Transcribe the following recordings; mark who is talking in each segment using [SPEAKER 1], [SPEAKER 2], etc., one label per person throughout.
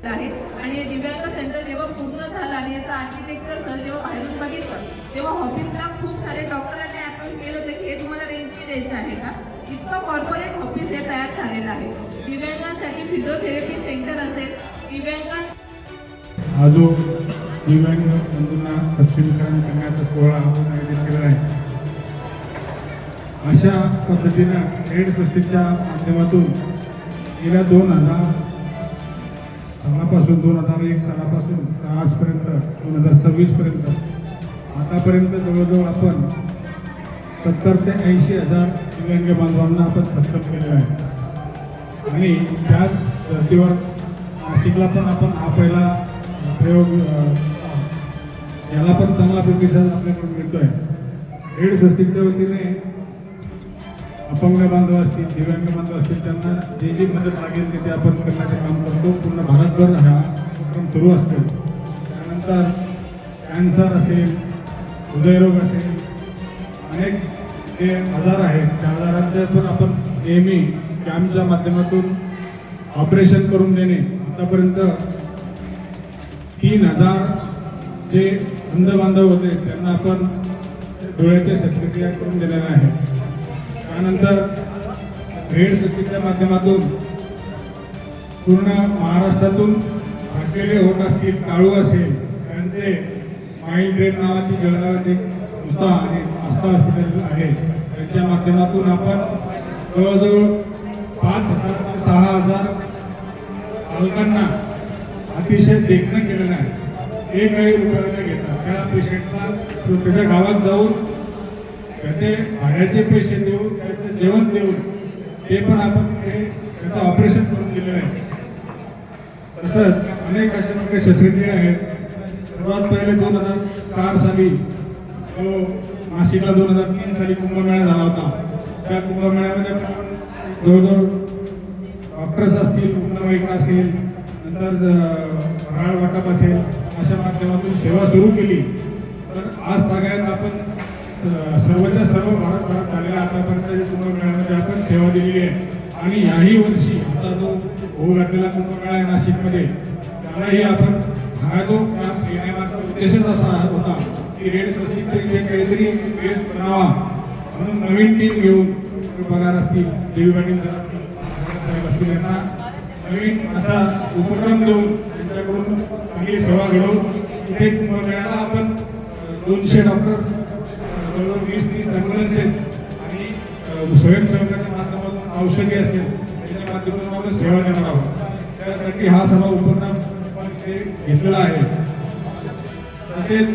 [SPEAKER 1] आहे आणि दिव्यांग सेंटर जेव्हा पूर्ण झालं आणि याचं आर्किटेक्चर जेव्हा बाहेरून बघितलं तेव्हा ऑफिसला खूप सारे डॉक्टरांनी अप्रोच केलं होतं की हे तुम्हाला रेंटने द्यायचं आहे का. इतकं कॉर्पोरेट ऑफिस हे तयार झालेलं आहे. दिव्यांगांसाठी फिजिओथेरपी सेंटर असेल,
[SPEAKER 2] हा जो दिव्यांग बंधूंना सक्षमीकरण करण्याचा सोहळा आपण आयोजित केलेला आहे. अशा पद्धतीनं एड ट्रस्टच्या माध्यमातून गेल्या 2001 सालापासून आजपर्यंत 2026 पर्यंत आतापर्यंत जवळजवळ आपण 70 ते 80 हजार दिव्यांग बांधवांना आपण सक्षम केलेलं आहे. आणि त्याच धर्तीवर नाशिकला पण आपण हा पहिला प्रयोग याला पण चांगला प्रतिसाद आपल्याकडून मिळतोय. एड ट्रस्टच्या वतीने अपंग बांधव असतील, दिव्यांग बांधव असतील, त्यांना जे जी मदत लागेल ते आपण करण्याचे काम करतो. पूर्ण भारतभर हा उपक्रम सुरू असतो. त्यानंतर कॅन्सर असेल, हृदयरोग असेल, अनेक जे आजार आहेत त्या आजारांचे पण आपण नेहमी कॅम्पच्या माध्यमातून ऑपरेशन करून देणे. आतापर्यंत 3000 जे अंध बांधव होते त्यांना आपण डोळ्याची शस्त्रक्रिया करून दिलेल्या आहे. त्यानंतर एड ट्रस्टच्या माध्यमातून पूर्ण महाराष्ट्रातून भाटलेले होत असतील, काळू असेल, त्यांचे माइंड ब्रेन नावाची जळगावात एक संस्था आणि आस्था हॉस्पिटल आहे. त्यांच्या माध्यमातून आपण जवळजवळ 5000 ते 6000 बालकांना अतिशय देखणं केलेलं आहे. एकही रुपया घेतात. त्या पेशंटला त्याच्या गावात जाऊन त्याचे भाड्याचे पैसे देऊन, त्याचं जेवण देऊन ते पण आपण त्याचं ऑपरेशन करून दिलेलं आहे. तसंच अनेक अशा प्रकारे शस्त्रक्रिया आहेत. सर्वात पहिले 2004 साली जो नाशिकला 2003 साली कुंभमेळा झाला होता. त्या कुंभमेळ्यामध्ये आपण जवळजवळ डॉक्टर्स असतील, रुग्णवाहिका असेल, नंतर राळ वाटप असेल, अशा माध्यमातून सेवा सुरू केली. तर आज तागायत आपण सर्वच्या सर्व भारतभरात झालेल्या आतापर्यंत कुंभमेळ्यामध्ये आपण सेवा दिलेली आहे. आणि याही वर्षी आता जो होऊ घातलेला कुंभमेळा आहे नाशिकमध्ये, त्यालाही आपण हा जो कॅम्प घेण्यामागचा उद्देशच असा होता की रेड ट्रस्टचे जे काहीतरी बेस बनावा म्हणून नवीन टीम घेऊन पगार असतील, देवी पाटील असतील, यांना नवीन असा उपक्रम देऊन त्यांच्याकडून चांगली सेवा घडवून इथे कुंभमेळ्याला आपण 200 डॉक्टर, जवळजवळ 20-30 ॲम्ब्युलन्सेस आणि स्वयंसेवकाच्या माध्यमातून औषधी असेल त्याच्या माध्यमातून आपण सेवा देणार आहोत. त्यासाठी हा सर्व उपक्रम आपण इथे घेतलेला आहे. तसेच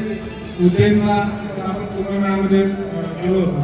[SPEAKER 2] उज्जैनला आपण कुंभमेळ्यामध्ये गेलो होतो.